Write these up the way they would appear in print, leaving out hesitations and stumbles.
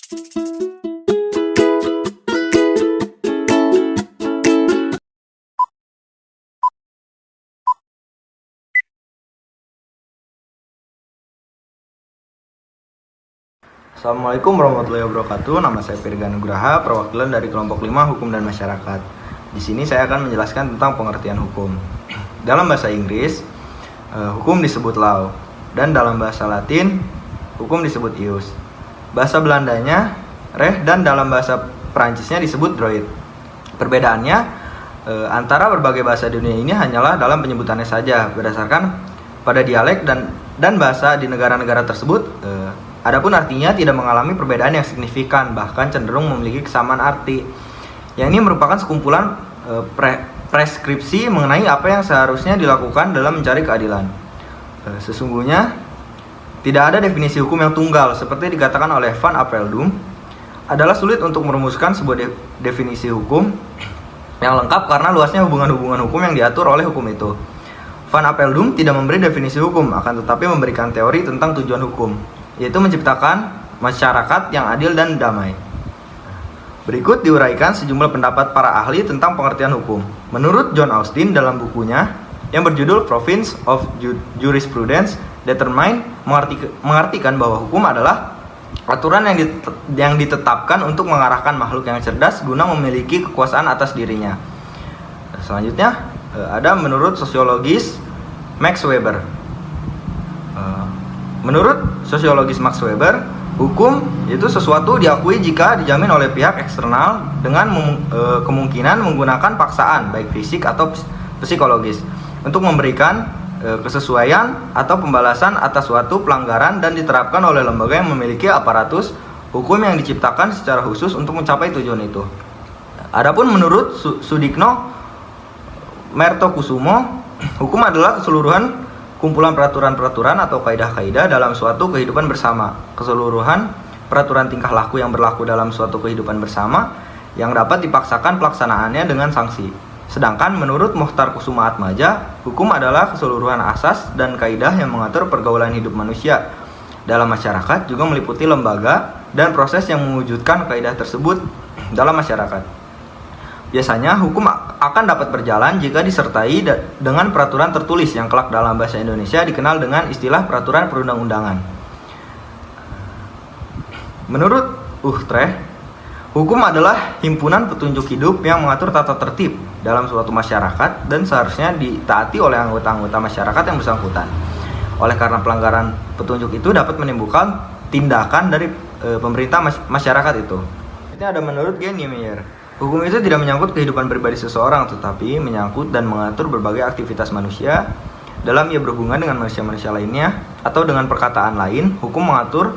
Assalamualaikum warahmatullahi wabarakatuh. Nama saya Firgan Nugraha, perwakilan dari kelompok 5 Hukum dan Masyarakat. Di sini saya akan menjelaskan tentang pengertian hukum. Dalam bahasa Inggris, hukum disebut law, dan dalam bahasa Latin, hukum disebut ius. Bahasa Belandanya recht, dan dalam bahasa Perancisnya disebut droit. Perbedaannya antara berbagai bahasa dunia ini hanyalah dalam penyebutannya saja, berdasarkan pada dialek dan bahasa di negara-negara tersebut. Adapun artinya tidak mengalami perbedaan yang signifikan, bahkan cenderung memiliki kesamaan arti. Yang ini merupakan sekumpulan preskripsi mengenai apa yang seharusnya dilakukan dalam mencari keadilan. Sesungguhnya tidak ada definisi hukum yang tunggal, seperti dikatakan oleh Van Apeldoorn. Adalah sulit untuk merumuskan sebuah definisi hukum yang lengkap karena luasnya hubungan-hubungan hukum yang diatur oleh hukum itu. Van Apeldoorn tidak memberi definisi hukum, akan tetapi memberikan teori tentang tujuan hukum, yaitu menciptakan masyarakat yang adil dan damai. Berikut diuraikan sejumlah pendapat para ahli tentang pengertian hukum. Menurut John Austin dalam bukunya yang berjudul Province of Jurisprudence Determine, mengartikan bahwa hukum adalah aturan yang ditetapkan untuk mengarahkan makhluk yang cerdas guna memiliki kekuasaan atas dirinya. Selanjutnya ada menurut sosiologis Max Weber. Menurut sosiologis Max Weber, hukum itu sesuatu diakui jika dijamin oleh pihak eksternal dengan kemungkinan menggunakan paksaan, baik fisik atau psikologis, untuk memberikan kesesuaian atau pembalasan atas suatu pelanggaran dan diterapkan oleh lembaga yang memiliki aparatus hukum yang diciptakan secara khusus untuk mencapai tujuan itu. Adapun menurut Sudikno Mertokusumo, hukum adalah keseluruhan kumpulan peraturan-peraturan atau kaidah-kaidah dalam suatu kehidupan bersama, keseluruhan peraturan tingkah laku yang berlaku dalam suatu kehidupan bersama yang dapat dipaksakan pelaksanaannya dengan sanksi. Sedangkan menurut Muhtar Kusuma Atmaja, hukum adalah keseluruhan asas dan kaidah yang mengatur pergaulan hidup manusia dalam masyarakat, juga meliputi lembaga dan proses yang mewujudkan kaidah tersebut dalam masyarakat. Biasanya hukum akan dapat berjalan jika disertai dengan peraturan tertulis yang kelak dalam bahasa Indonesia dikenal dengan istilah peraturan perundang-undangan. Menurut Utrecht, hukum adalah himpunan petunjuk hidup yang mengatur tata tertib dalam suatu masyarakat dan seharusnya ditaati oleh anggota-anggota masyarakat yang bersangkutan. Oleh karena pelanggaran petunjuk itu dapat menimbulkan tindakan dari pemerintah masyarakat itu. Ini ada menurut Genniemeyer. Hukum itu tidak menyangkut kehidupan pribadi seseorang, tetapi menyangkut dan mengatur berbagai aktivitas manusia dalam ia berhubungan dengan manusia-manusia lainnya, atau dengan perkataan lain, hukum mengatur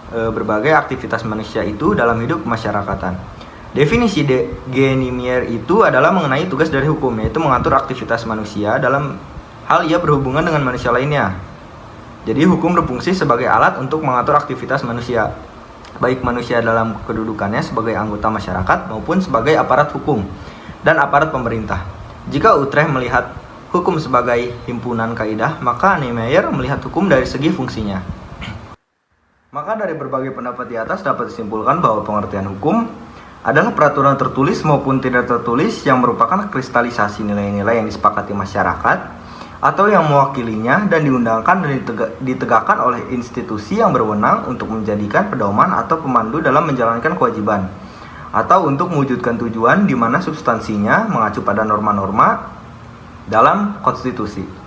berbagai aktivitas manusia itu dalam hidup kemasyarakatan. Definisi Genniemeyer itu adalah mengenai tugas dari hukum, yaitu mengatur aktivitas manusia dalam hal ia berhubungan dengan manusia lainnya. Jadi hukum berfungsi sebagai alat untuk mengatur aktivitas manusia, baik manusia dalam kedudukannya sebagai anggota masyarakat maupun sebagai aparat hukum dan aparat pemerintah. Jika Utrecht melihat hukum sebagai himpunan kaidah, maka Niemeyer melihat hukum dari segi fungsinya. Maka dari berbagai pendapat di atas dapat disimpulkan bahwa pengertian hukum adalah peraturan tertulis maupun tidak tertulis yang merupakan kristalisasi nilai-nilai yang disepakati masyarakat atau yang mewakilinya dan diundangkan dan ditegakkan oleh institusi yang berwenang untuk menjadikan pedoman atau pemandu dalam menjalankan kewajiban, atau untuk mewujudkan tujuan di mana substansinya mengacu pada norma-norma dalam konstitusi.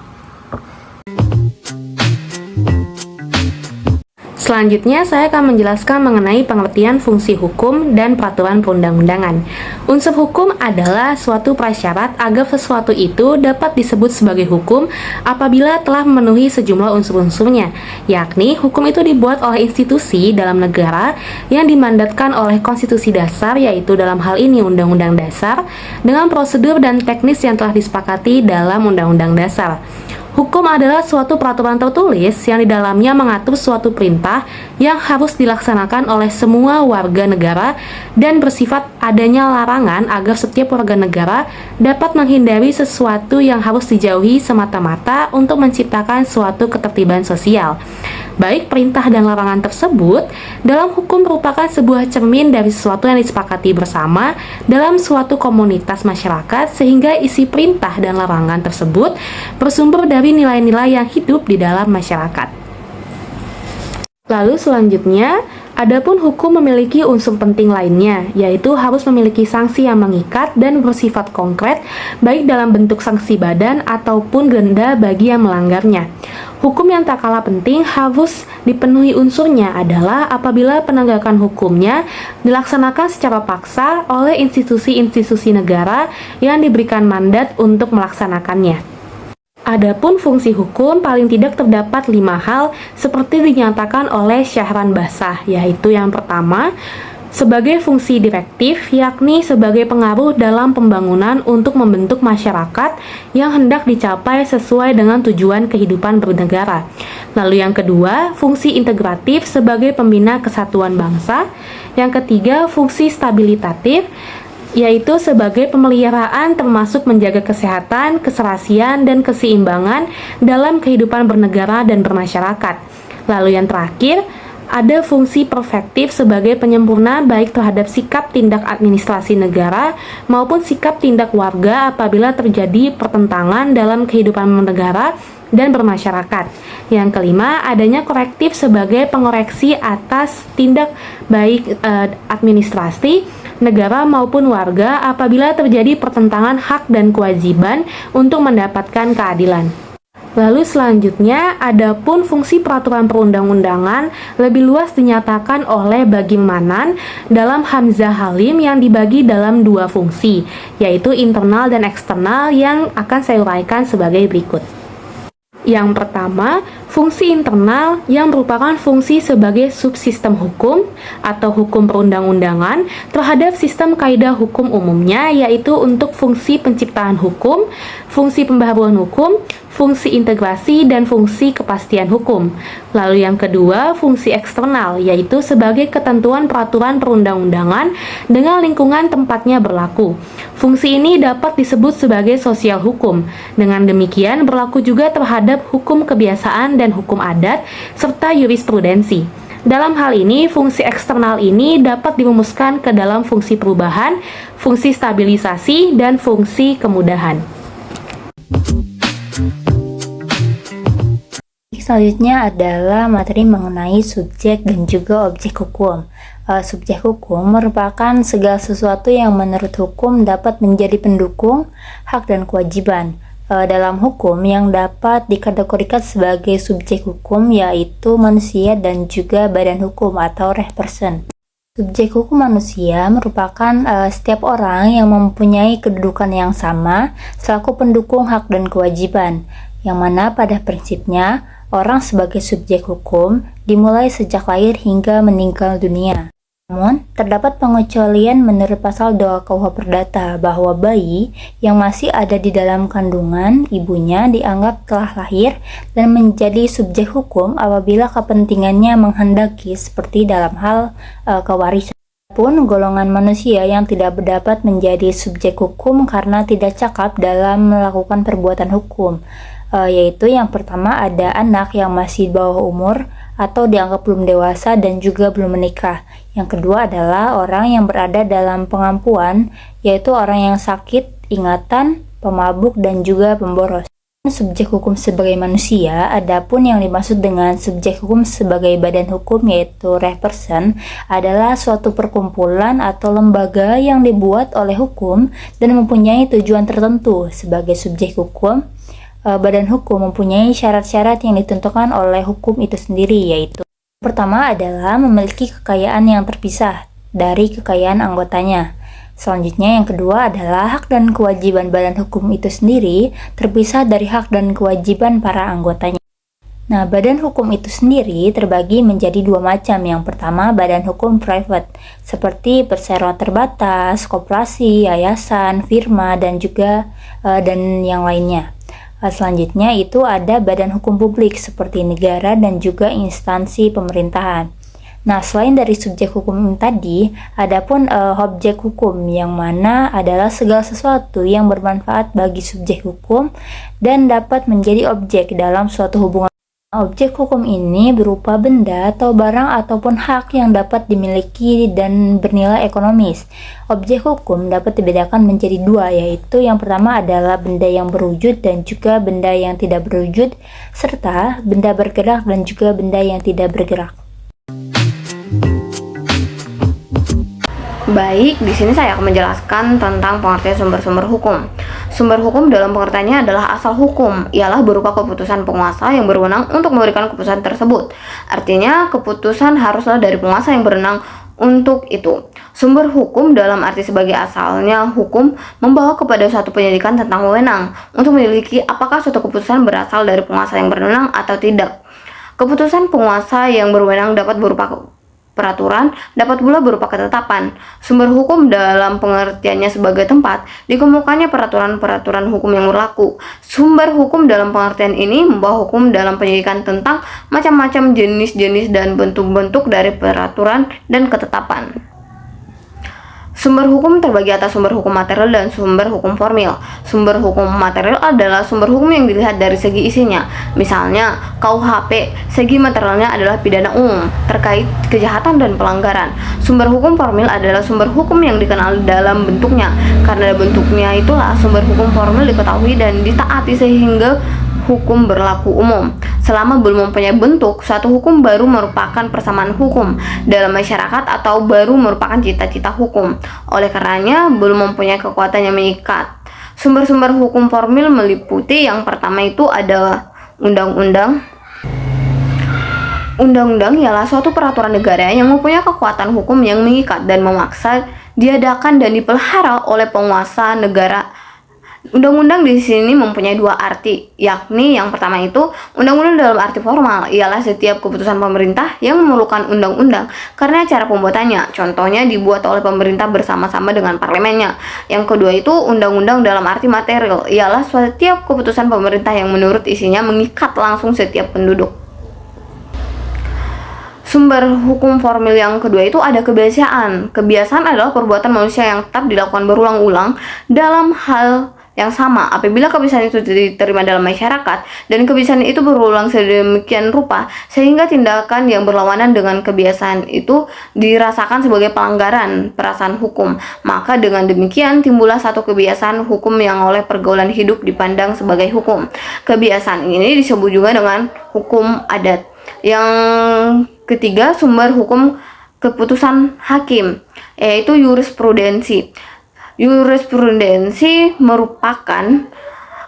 Selanjutnya, saya akan menjelaskan mengenai pengertian fungsi hukum dan peraturan perundang-undangan. Unsur hukum adalah suatu prasyarat agar sesuatu itu dapat disebut sebagai hukum apabila telah memenuhi sejumlah unsur-unsurnya, yakni hukum itu dibuat oleh institusi dalam negara yang dimandatkan oleh konstitusi dasar, yaitu dalam hal ini Undang-Undang Dasar, dengan prosedur dan teknis yang telah disepakati dalam Undang-Undang Dasar. Hukum adalah suatu peraturan tertulis yang di dalamnya mengatur suatu perintah yang harus dilaksanakan oleh semua warga negara dan bersifat adanya larangan agar setiap warga negara dapat menghindari sesuatu yang harus dijauhi semata-mata untuk menciptakan suatu ketertiban sosial. Baik perintah dan larangan tersebut dalam hukum merupakan sebuah cermin dari sesuatu yang disepakati bersama dalam suatu komunitas masyarakat, sehingga isi perintah dan larangan tersebut bersumber dari nilai-nilai yang hidup di dalam masyarakat. Lalu selanjutnya, adapun hukum memiliki unsur penting lainnya, yaitu harus memiliki sanksi yang mengikat dan bersifat konkret, baik dalam bentuk sanksi badan ataupun denda bagi yang melanggarnya. Hukum yang tak kalah penting harus dipenuhi unsurnya adalah apabila penegakan hukumnya dilaksanakan secara paksa oleh institusi-institusi negara yang diberikan mandat untuk melaksanakannya. Adapun fungsi hukum paling tidak terdapat 5 hal seperti dinyatakan oleh Syahran Bassah, yaitu yang pertama, sebagai fungsi direktif, yakni sebagai pengaruh dalam pembangunan untuk membentuk masyarakat yang hendak dicapai sesuai dengan tujuan kehidupan bernegara. Lalu yang kedua, fungsi integratif sebagai pembina kesatuan bangsa. Yang ketiga, fungsi stabilitatif, yaitu sebagai pemeliharaan termasuk menjaga kesehatan, keserasian, dan keseimbangan dalam kehidupan bernegara dan bermasyarakat. Lalu yang terakhir, ada fungsi perfektif sebagai penyempurna baik terhadap sikap tindak administrasi negara maupun sikap tindak warga apabila terjadi pertentangan dalam kehidupan bernegara dan bermasyarakat. Yang kelima, adanya korektif sebagai pengoreksi atas tindak baik administrasi negara maupun warga apabila terjadi pertentangan hak dan kewajiban untuk mendapatkan keadilan. Lalu selanjutnya, adapun fungsi peraturan perundang-undangan lebih luas dinyatakan oleh Bagiem-Manan dalam Hamzah Halim yang dibagi dalam 2 fungsi, yaitu internal dan eksternal yang akan saya uraikan sebagai berikut. Yang pertama, fungsi internal yang merupakan fungsi sebagai subsistem hukum atau hukum perundang-undangan terhadap sistem kaidah hukum umumnya, yaitu untuk fungsi penciptaan hukum, fungsi pembaharuan hukum, fungsi integrasi, dan fungsi kepastian hukum. Lalu yang kedua, fungsi eksternal, yaitu sebagai ketentuan peraturan perundang-undangan dengan lingkungan tempatnya berlaku. Fungsi ini dapat disebut sebagai sosial hukum. Dengan demikian, berlaku juga terhadap hukum kebiasaan dan hukum adat, serta jurisprudensi. Dalam hal ini, fungsi eksternal ini dapat dirumuskan ke dalam fungsi perubahan, fungsi stabilisasi, dan fungsi kemudahan. Selanjutnya adalah materi mengenai subjek dan juga objek hukum. Subjek hukum merupakan segala sesuatu yang menurut hukum dapat menjadi pendukung hak dan kewajiban. Dalam hukum yang dapat dikategorikan sebagai subjek hukum yaitu manusia dan juga badan hukum atau reh person. Subjek hukum manusia merupakan setiap orang yang mempunyai kedudukan yang sama selaku pendukung hak dan kewajiban, yang mana pada prinsipnya orang sebagai subjek hukum dimulai sejak lahir hingga meninggal dunia. Namun, terdapat pengecualian menurut pasal 2 KUH Perdata bahwa bayi yang masih ada di dalam kandungan ibunya dianggap telah lahir dan menjadi subjek hukum apabila kepentingannya menghendaki, seperti dalam hal kewarisan. Pun golongan manusia yang tidak dapat menjadi subjek hukum karena tidak cakap dalam melakukan perbuatan hukum, yaitu yang pertama ada anak yang masih di bawah umur atau dianggap belum dewasa dan juga belum menikah. Yang kedua adalah orang yang berada dalam pengampuan, yaitu orang yang sakit, ingatan, pemabuk, dan juga pemboros. Subjek hukum sebagai manusia, adapun yang dimaksud dengan subjek hukum sebagai badan hukum yaitu reh person adalah suatu perkumpulan atau lembaga yang dibuat oleh hukum dan mempunyai tujuan tertentu. Sebagai subjek hukum, badan hukum mempunyai syarat-syarat yang ditentukan oleh hukum itu sendiri, yaitu pertama adalah memiliki kekayaan yang terpisah dari kekayaan anggotanya. Selanjutnya yang kedua adalah hak dan kewajiban badan hukum itu sendiri terpisah dari hak dan kewajiban para anggotanya. Nah, badan hukum itu sendiri terbagi menjadi 2 macam. Yang pertama, badan hukum private, seperti perseroan terbatas, koperasi, yayasan, firma, dan juga dan yang lainnya. Selanjutnya itu ada badan hukum publik seperti negara dan juga instansi pemerintahan. Nah, selain dari subjek hukum tadi, adapun objek hukum yang mana adalah segala sesuatu yang bermanfaat bagi subjek hukum dan dapat menjadi objek dalam suatu hubungan. Objek hukum ini berupa benda atau barang ataupun hak yang dapat dimiliki dan bernilai ekonomis. Objek hukum dapat dibedakan menjadi dua, yaitu yang pertama adalah benda yang berwujud dan juga benda yang tidak berwujud, serta benda bergerak dan juga benda yang tidak bergerak. Baik, di sini saya akan menjelaskan tentang pengertian sumber-sumber hukum. Sumber hukum dalam pengertiannya adalah asal hukum, ialah berupa keputusan penguasa yang berwenang untuk memberikan keputusan tersebut. Artinya, keputusan haruslah dari penguasa yang berwenang untuk itu. Sumber hukum dalam arti sebagai asalnya hukum membawa kepada suatu penyidikan tentang wewenang untuk menyelidiki apakah suatu keputusan berasal dari penguasa yang berwenang atau tidak. Keputusan penguasa yang berwenang dapat berupa peraturan, dapat pula berupa ketetapan. Sumber hukum dalam pengertiannya sebagai tempat dikemukakannya peraturan-peraturan hukum yang berlaku. Sumber hukum dalam pengertian ini membawa hukum dalam penyidikan tentang macam-macam jenis-jenis dan bentuk-bentuk dari peraturan dan ketetapan. Sumber hukum terbagi atas sumber hukum material dan sumber hukum formil. Sumber hukum material adalah sumber hukum yang dilihat dari segi isinya. Misalnya, KUHP, segi materialnya adalah pidana umum terkait kejahatan dan pelanggaran. Sumber hukum formil adalah sumber hukum yang dikenal dalam bentuknya. Karena bentuknya itulah sumber hukum formil diketahui dan ditaati sehingga hukum berlaku umum. Selama belum mempunyai bentuk, suatu hukum baru merupakan persamaan hukum dalam masyarakat atau baru merupakan cita-cita hukum. Oleh karenanya, belum mempunyai kekuatan yang mengikat. Sumber-sumber hukum formil meliputi yang pertama itu adalah undang-undang. Undang-undang ialah suatu peraturan negara yang mempunyai kekuatan hukum yang mengikat dan memaksa diadakan dan dipelihara oleh penguasa negara. Undang-undang di sini mempunyai dua arti, yakni yang pertama itu undang-undang dalam arti formal, ialah setiap keputusan pemerintah yang memerlukan undang-undang karena cara pembuatannya, contohnya dibuat oleh pemerintah bersama-sama dengan parlemennya. Yang kedua itu undang-undang dalam arti material, ialah setiap keputusan pemerintah yang menurut isinya mengikat langsung setiap penduduk. Sumber hukum formil yang kedua itu ada kebiasaan. Kebiasaan adalah perbuatan manusia yang tetap dilakukan berulang-ulang dalam hal yang sama. Apabila kebiasaan itu diterima dalam masyarakat dan kebiasaan itu berulang sedemikian rupa sehingga tindakan yang berlawanan dengan kebiasaan itu dirasakan sebagai pelanggaran perasaan hukum, maka dengan demikian timbullah satu kebiasaan hukum yang oleh pergaulan hidup dipandang sebagai hukum. Kebiasaan ini disebut juga dengan hukum adat. Yang ketiga, sumber hukum keputusan hakim, yaitu jurisprudensi. Jurisprudensi merupakan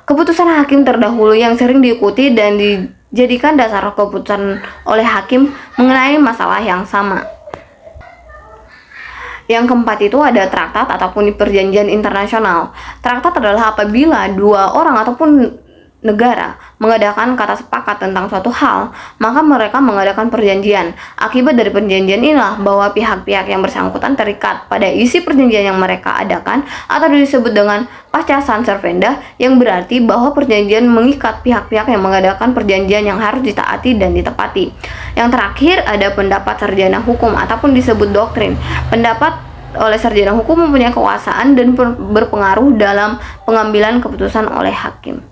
keputusan hakim terdahulu yang sering diikuti dan dijadikan dasar keputusan oleh hakim mengenai masalah yang sama. Yang keempat itu ada traktat ataupun perjanjian internasional. Traktat adalah apabila dua orang ataupun negara mengadakan kata sepakat tentang suatu hal, maka mereka mengadakan perjanjian. Akibat dari perjanjian inilah bahwa pihak-pihak yang bersangkutan terikat pada isi perjanjian yang mereka adakan atau disebut dengan pasca servenda, yang berarti bahwa perjanjian mengikat pihak-pihak yang mengadakan perjanjian yang harus ditaati dan ditepati. Yang terakhir ada pendapat sarjana hukum ataupun disebut doktrin. Pendapat oleh sarjana hukum mempunyai kekuasaan dan berpengaruh dalam pengambilan keputusan oleh hakim.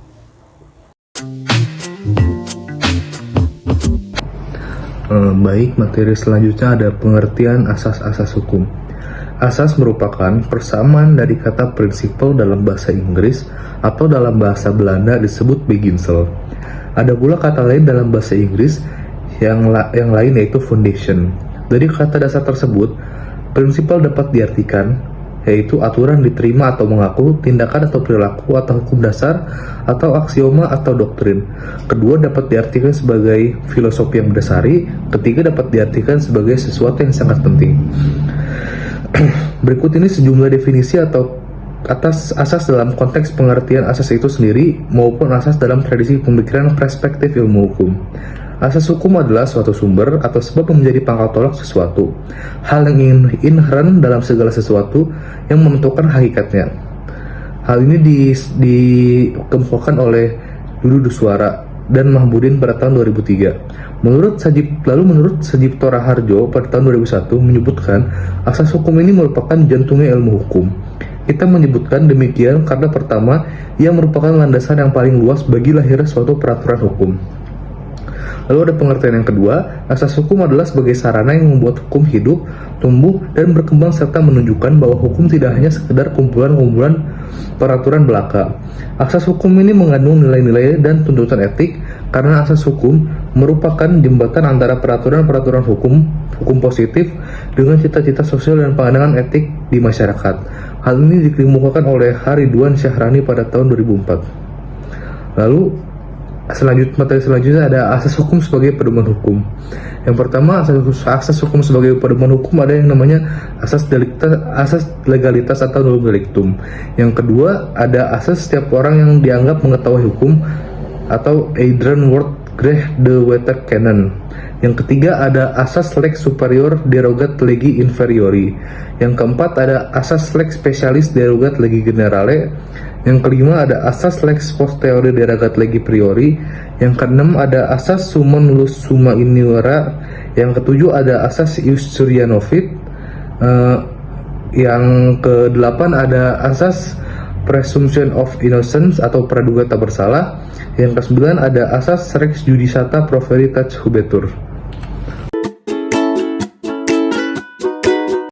Baik, materi selanjutnya ada pengertian asas-asas hukum. Asas merupakan persamaan dari kata principle dalam bahasa Inggris atau dalam bahasa Belanda disebut beginsel. Ada pula kata lain dalam bahasa Inggris yang lain yaitu foundation. Dari kata dasar tersebut, principle dapat diartikan yaitu aturan diterima atau mengaku, tindakan atau perilaku atau hukum dasar, atau aksioma atau doktrin. Kedua dapat diartikan sebagai filosofi yang mendasari, ketiga dapat diartikan sebagai sesuatu yang sangat penting. Berikut ini sejumlah definisi atau atas asas dalam konteks pengertian asas itu sendiri maupun asas dalam tradisi pemikiran perspektif ilmu hukum. Asas hukum adalah suatu sumber atau sebab yang menjadi pangkal tolak sesuatu, hal yang inheren dalam segala sesuatu yang menentukan hakikatnya. Hal ini dikemukakan oleh Dudu Duswara dan Mahmudin pada tahun 2003. Menurut Sajipto Raharjo pada tahun 2001 menyebutkan asas hukum ini merupakan jantungnya ilmu hukum. Kita menyebutkan demikian karena pertama, ia merupakan landasan yang paling luas bagi lahirnya suatu peraturan hukum. Lalu ada pengertian yang kedua, asas hukum adalah sebagai sarana yang membuat hukum hidup, tumbuh, dan berkembang serta menunjukkan bahwa hukum tidak hanya sekedar kumpulan-kumpulan peraturan belaka. Asas hukum ini mengandung nilai-nilai dan tuntutan etik karena asas hukum merupakan jembatan antara peraturan-peraturan hukum positif dengan cita-cita sosial dan pandangan etik di masyarakat. Hal ini dikemukakan oleh Haridwan Syahrani pada tahun 2004. Lalu materi selanjutnya ada asas hukum sebagai pedoman hukum. Yang pertama, asas hukum sebagai pedoman hukum ada yang namanya asas legalitas atau non delictum. Yang kedua, ada asas setiap orang yang dianggap mengetahui hukum atau Adrian Ward Greh de Wetter Canon. Yang ketiga, ada asas lex superior derogat legi inferiori. Yang keempat, ada asas lex specialis derogat legi generale. Yang kelima, ada asas lex posteriori derogat legi priori. Yang keenam, ada asas summa nullus summa iniora. Yang ketujuh, ada asas ius curia novit. Yang kedelapan, ada asas presumption of innocence atau praduga tak bersalah. Yang kesembilan, ada asas rex judicata pro veritas hubetur.